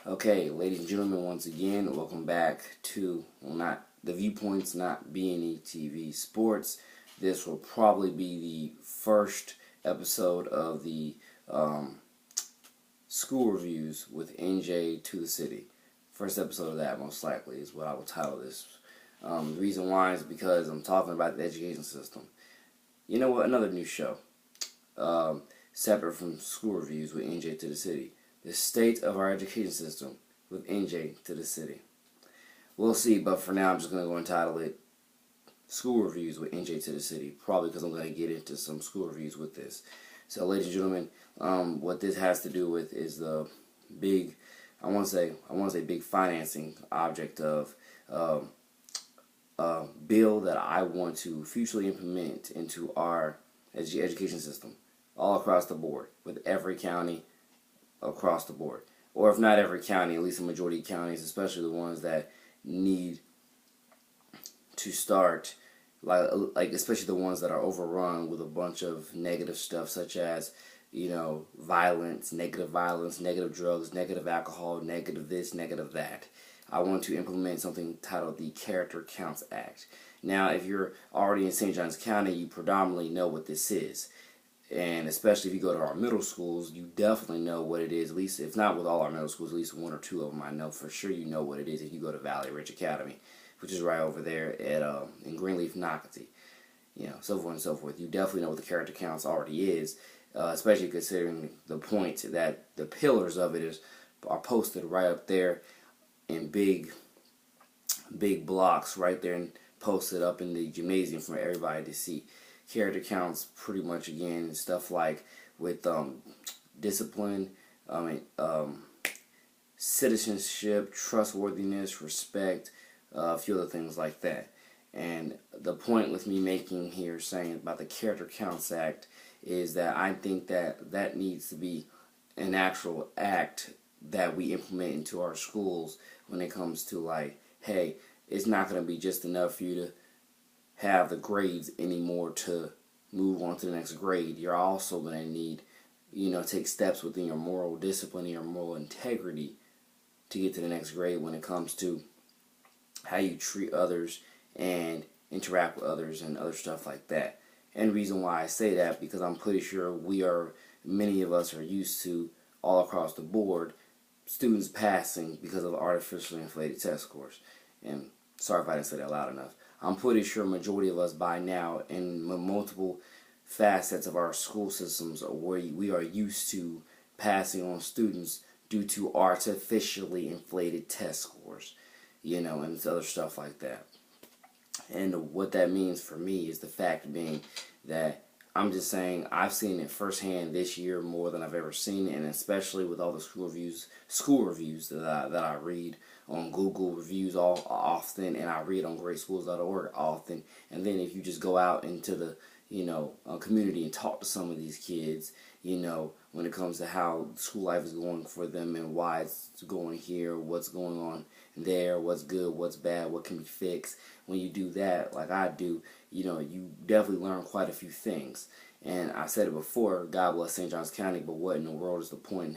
Okay, ladies and gentlemen, once again, welcome back to, not the Viewpoints, not B&E TV Sports. This will probably be the first episode of the school reviews with NJ to the City. First episode of that, most likely, is what I will title this. The reason why is because I'm talking about the education system. You know what? Another new show, separate from school reviews with NJ to the City. The state of our education system with NJ to the City. We'll see, but for now I'm just going to go and title it School Reviews with NJ to the City, probably because I'm going to get into some school reviews with this. So, ladies and gentlemen, what this has to do with is the big, I want to say big financing object of a bill that I want to futurely implement into our education system all across the board, with every county across the board. Or if not every county, at least a majority of counties, especially the ones that need to start, like especially the ones that are overrun with a bunch of negative stuff, such as, violence, negative drugs, negative alcohol, negative this, negative that. I want to implement something titled the Character Counts Act. Now, if you're already in St. Johns County, you predominantly know what this is. And especially if you go to our middle schools, you definitely know what it is. At least, if not with all our middle schools, at least one or two of them I know for sure you know what it is if you go to Valley Ridge Academy, which is right over there at in Greenleaf, Nocatee. So forth and so forth. You definitely know what the character counts already is, especially considering the point that the pillars of it are posted right up there in big blocks right there and posted up in the gymnasium for everybody to see. Character counts pretty much, again, stuff like with discipline, citizenship, trustworthiness, respect, a few other things like that. And the point with me making here, saying about the Character Counts Act, is that I think that needs to be an actual act that we implement into our schools when it comes to, like, hey, it's not going to be just enough for you to have the grades anymore to move on to the next grade. You're also going to need, take steps within your moral discipline and your moral integrity to get to the next grade when it comes to how you treat others and interact with others and other stuff like that. And the reason why I say that, because I'm pretty sure many of us are used to, all across the board, students passing because of artificially inflated test scores. And sorry if I didn't say that loud enough. I'm pretty sure a majority of us by now, in multiple facets of our school systems, we are used to passing on students due to artificially inflated test scores, and other stuff like that. And what that means for me is the fact being that I'm just saying I've seen it firsthand this year more than I've ever seen it, and especially with all the school reviews that I read on Google reviews often, and I read on greatschools.org often. And then if you just go out into the community and talk to some of these kids, when it comes to how school life is going for them and why it's going here, what's going on there, what's good, what's bad, what can be fixed. When you do that, like I do, you definitely learn quite a few things. And I said it before, God bless St. Johns County, but what in the world is the point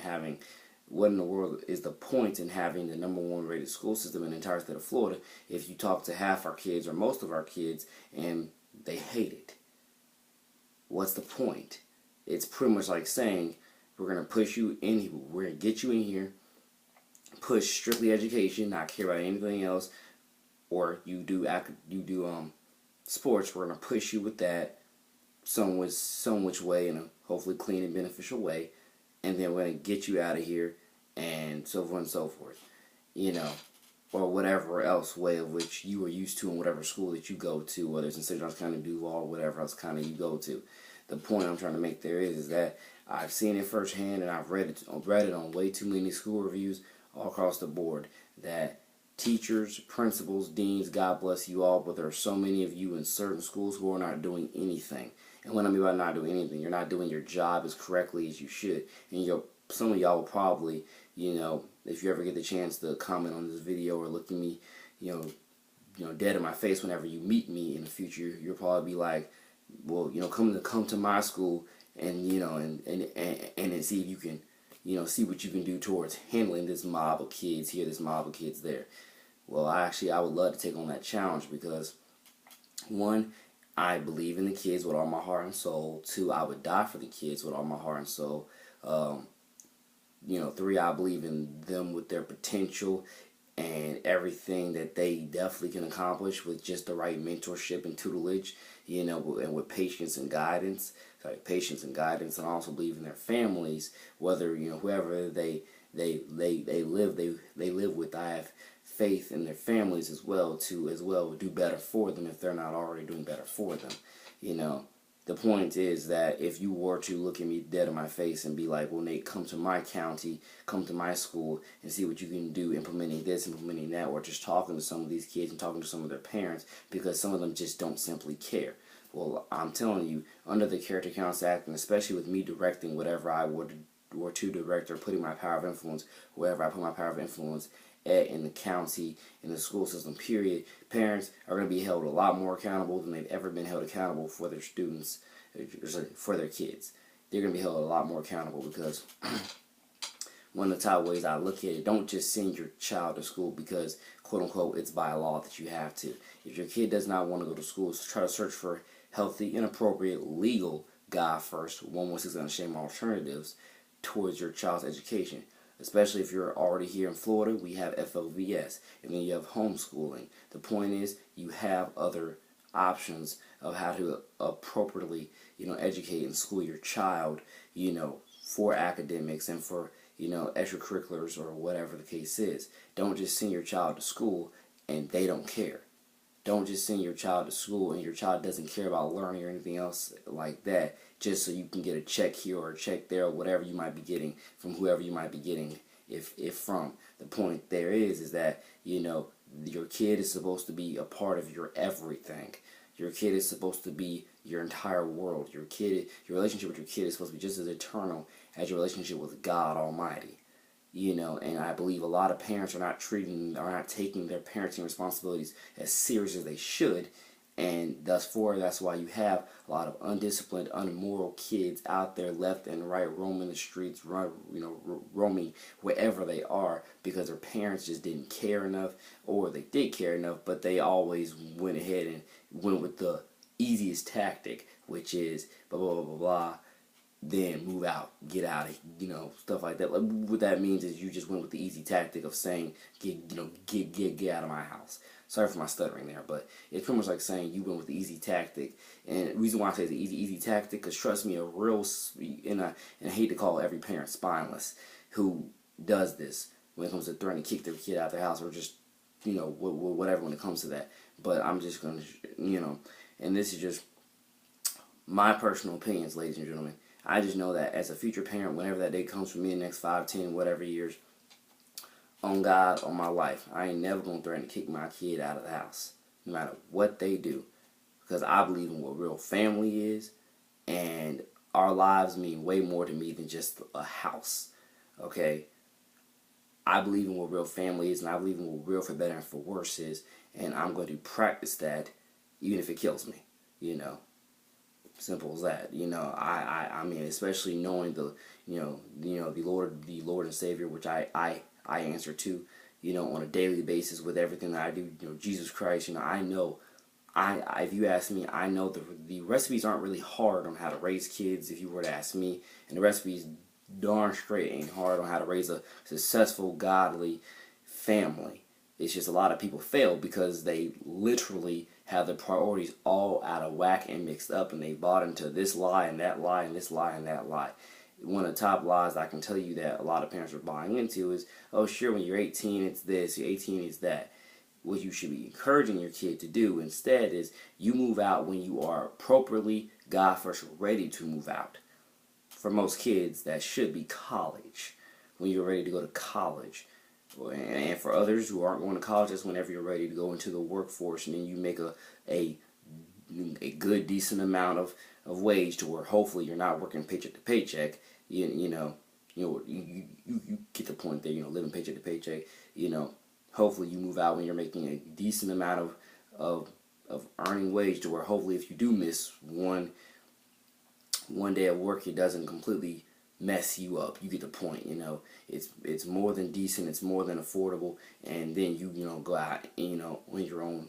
in having the number one rated school system in the entire state of Florida if you talk to half our kids or most of our kids and they hate it? What's the point? It's pretty much like saying, we're going to push you in, we're going to get you in here, push strictly education, not care about anything else, or you do sports, we're going to push you with that some which way, in a hopefully clean and beneficial way, and then we're going to get you out of here, and so forth and so forth, or whatever else way of which you are used to in whatever school that you go to, whether it's in St. Johns County, Duval, or whatever else county you go to. The point I'm trying to make there is that I've seen it firsthand, and I've read it on way too many school reviews all across the board, that teachers, principals, deans, God bless you all, but there are so many of you in certain schools who are not doing anything. And what I mean by not doing anything, you're not doing your job as correctly as you should. And some of y'all will probably, if you ever get the chance to comment on this video or look at me, dead in my face whenever you meet me in the future, you'll probably be like, well, come to my school and and see if you can see what you can do towards handling this mob of kids here, this mob of kids there. Well, I would love to take on that challenge because, one, I believe in the kids with all my heart and soul. Two, I would die for the kids with all my heart and soul. Three, I believe in them with their potential and everything that they definitely can accomplish with just the right mentorship and tutelage, and with patience and guidance. And I also believe in their families, whether whoever they live with. I have faith in their families as well to do better for them if they're not already doing better for them. The point is that if you were to look at me dead in my face and be like, well, Nate, come to my county, come to my school, and see what you can do implementing this, implementing that, or just talking to some of these kids and talking to some of their parents, because some of them just don't simply care. Well, I'm telling you, under the Character Counts Act, and especially with me directing whatever I were to direct, or putting my power of influence, wherever I put my power of influence at in the county, in the school system, period, parents are going to be held a lot more accountable than they've ever been held accountable for their students, for their kids. They're going to be held a lot more accountable because one of the top ways I look at it, don't just send your child to school because, quote unquote, it's by law that you have to. If your kid does not want to go to school, try to search for healthy, inappropriate, legal, God first, 116 unashamed alternatives towards your child's education. Especially if you're already here in Florida, we have FLVS, and then you have homeschooling. The point is, you have other options of how to appropriately, educate and school your child, for academics and for, extracurriculars or whatever the case is. Don't just send your child to school and they don't care. Don't just send your child to school and your child doesn't care about learning or anything else like that, just so you can get a check here or a check there or whatever you might be getting from whoever you might be getting if from. The point there is that, your kid is supposed to be a part of your everything. Your kid is supposed to be your entire world. Your relationship with your kid is supposed to be just as eternal as your relationship with God Almighty. And I believe a lot of parents are not taking their parenting responsibilities as serious as they should, and that's why you have a lot of undisciplined, unmoral kids out there left and right, roaming the streets, roaming wherever they are, because their parents just didn't care enough, or they did care enough, but they always went ahead and went with the easiest tactic, which is blah, blah, blah, blah, blah. Then move out, get out, stuff like that. Like, what that means is you just went with the easy tactic of saying, get out of my house. Sorry for my stuttering there, but it's pretty much like saying you went with the easy tactic. And the reason why I say it's the easy tactic, because trust me, and I hate to call every parent spineless who does this when it comes to threatening to kick their kid out of their house, or just, whatever when it comes to that. But I'm just going to, and this is just my personal opinions, ladies and gentlemen. I just know that as a future parent, whenever that day comes for me in the next 5, 10, whatever years, on God, on my life, I ain't never going to threaten to kick my kid out of the house, no matter what they do. Because I believe in what real family is, and our lives mean way more to me than just a house, okay? I believe in what real family is, and I believe in what real for better and for worse is, and I'm going to practice that even if it kills me, Simple as that. I mean, especially knowing the Lord and Savior, which I answer to, on a daily basis with everything that I do. Jesus Christ. I know. If you ask me, I know the recipes aren't really hard on how to raise kids. If you were to ask me, and the recipes darn straight ain't hard on how to raise a successful, godly family. It's just a lot of people fail because they literally have their priorities all out of whack and mixed up, and they bought into this lie and that lie and this lie and that lie. One of the top lies I can tell you that a lot of parents are buying into is, oh sure, when you're 18 it's this, you're 18 it's that. What you should be encouraging your kid to do instead is you move out when you are appropriately, God first, ready to move out. For most kids, that should be college, when you're ready to go to college. And for others who aren't going to college, that's whenever you're ready to go into the workforce, and then you make a good, decent amount of wage to where hopefully you're not working paycheck to paycheck. You get the point there. Living paycheck to paycheck. Hopefully you move out when you're making a decent amount of earning wage, to where hopefully if you do miss one day of work, it doesn't completely mess you up. You get the point, you know. It's more than decent, it's more than affordable, and then you know, go out, you know, on your own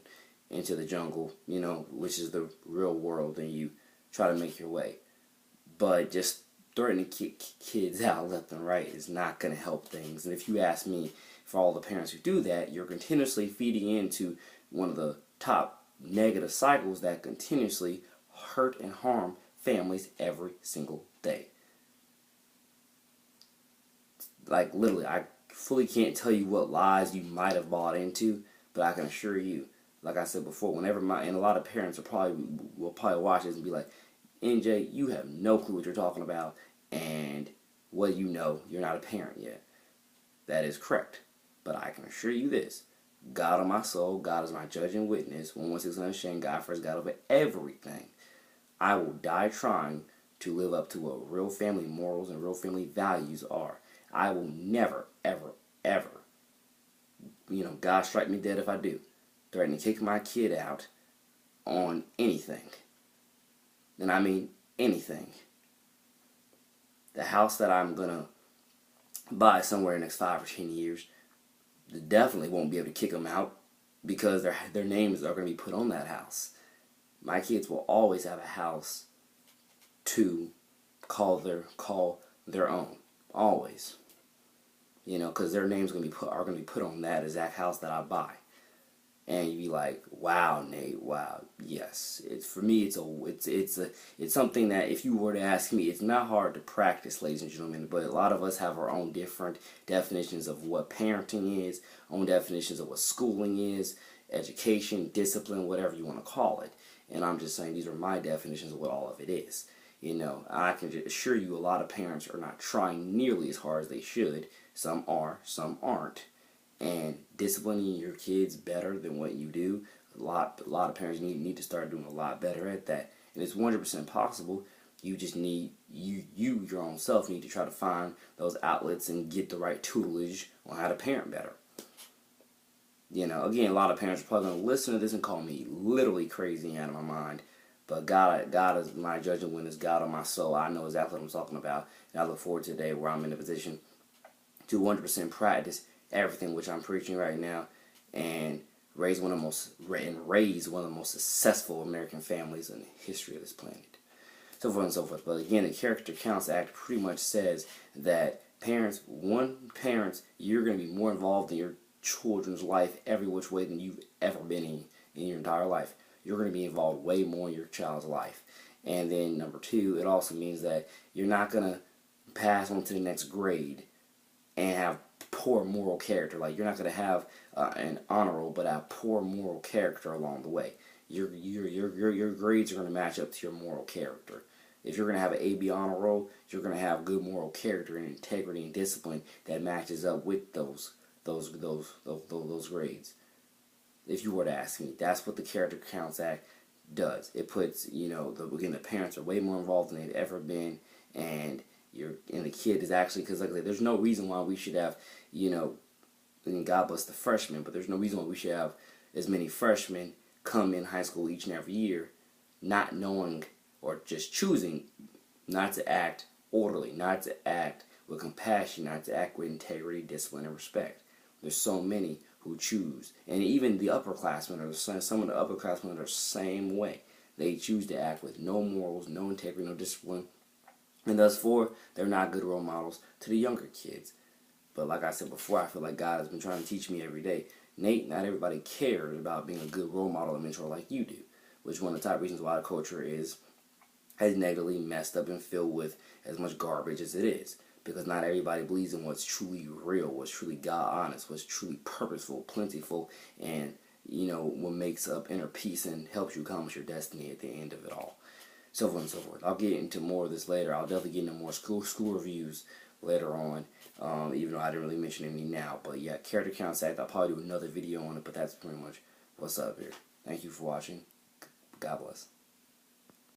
into the jungle, you know, which is the real world, and you try to make your way. But just threatening kids out left and right is not going to help things. And if you ask me, for all the parents who do that, you're continuously feeding into one of the top negative cycles that continuously hurt and harm families every single day. Like, literally, I fully can't tell you what lies you might have bought into, but I can assure you, like I said before, whenever and a lot of parents will probably watch this and be like, NJ, you have no clue what you're talking about, and what you know, you're not a parent yet. That is correct. But I can assure you this, God on my soul, God is my judge and witness, 116 unashamed, God first, God over everything. I will die trying to live up to what real family morals and real family values are. I will never, ever, ever, you know, God strike me dead if I do, threaten to kick my kid out on anything. And I mean anything. The house that I'm going to buy somewhere in the next 5 or 10 years, definitely won't be able to kick them out because their names are going to be put on that house. My kids will always have a house to call their own, always. You know, because their names are going to be put on that exact house that I buy. And you'd be like, wow, Nate, wow, yes. For me, it's something that if you were to ask me, it's not hard to practice, ladies and gentlemen. But a lot of us have our own different definitions of what parenting is, own definitions of what schooling is, education, discipline, whatever you want to call it. And I'm just saying these are my definitions of what all of it is. You know, I can just assure you a lot of parents are not trying nearly as hard as they should. Some are, some aren't. And disciplining your kids better than what you do, a lot of parents need to start doing a lot better at that. And it's 100% possible. You just need, your own self need to try to find those outlets and get the right tutelage on how to parent better. You know, again, a lot of parents are probably going to listen to this and call me literally crazy and out of my mind. But God is my judge and witness, God on my soul. I know exactly what I'm talking about. And I look forward to the day where I'm in a position to 100% practice everything which I'm preaching right now, and raise one of the most successful American families in the history of this planet. So forth and so forth. But again, the Character Counts Act pretty much says that parents, you're going to be more involved in your children's life every which way than you've ever been in your entire life. You're going to be involved way more in your child's life. And then number 2, it also means that you're not going to pass on to the next grade and have poor moral character. Like, you're not going to have an honor roll, but have poor moral character along the way. Your grades are going to match up to your moral character. If you're going to have an AB honor roll, you're going to have good moral character and integrity and discipline that matches up with those grades. If you were to ask me, that's what the Character Counts Act does. It puts, you know, the parents are way more involved than they've ever been, and the kid is actually, because like I said, there's no reason why we should have, you know, and God bless the freshmen, but there's no reason why we should have as many freshmen come in high school each and every year not knowing or just choosing not to act orderly, not to act with compassion, not to act with integrity, discipline, and respect. There's so many who choose, and even the upperclassmen, or some of the upperclassmen are the same way. They choose to act with no morals, no integrity, no discipline, and thus they're not good role models to the younger kids. But like I said before, I feel like God has been trying to teach me every day, Nate, not everybody cares about being a good role model and mentor like you do, which is one of the top reasons why the culture is as negatively messed up and filled with as much garbage as it is. Because not everybody believes in what's truly real, what's truly God-honest, what's truly purposeful, plentiful, and, you know, what makes up inner peace and helps you accomplish your destiny at the end of it all. So forth and so forth. I'll get into more of this later. I'll definitely get into more school reviews later on, even though I didn't really mention any now. But yeah, Character Counts Act, I'll probably do another video on it, but that's pretty much what's up here. Thank you for watching. God bless.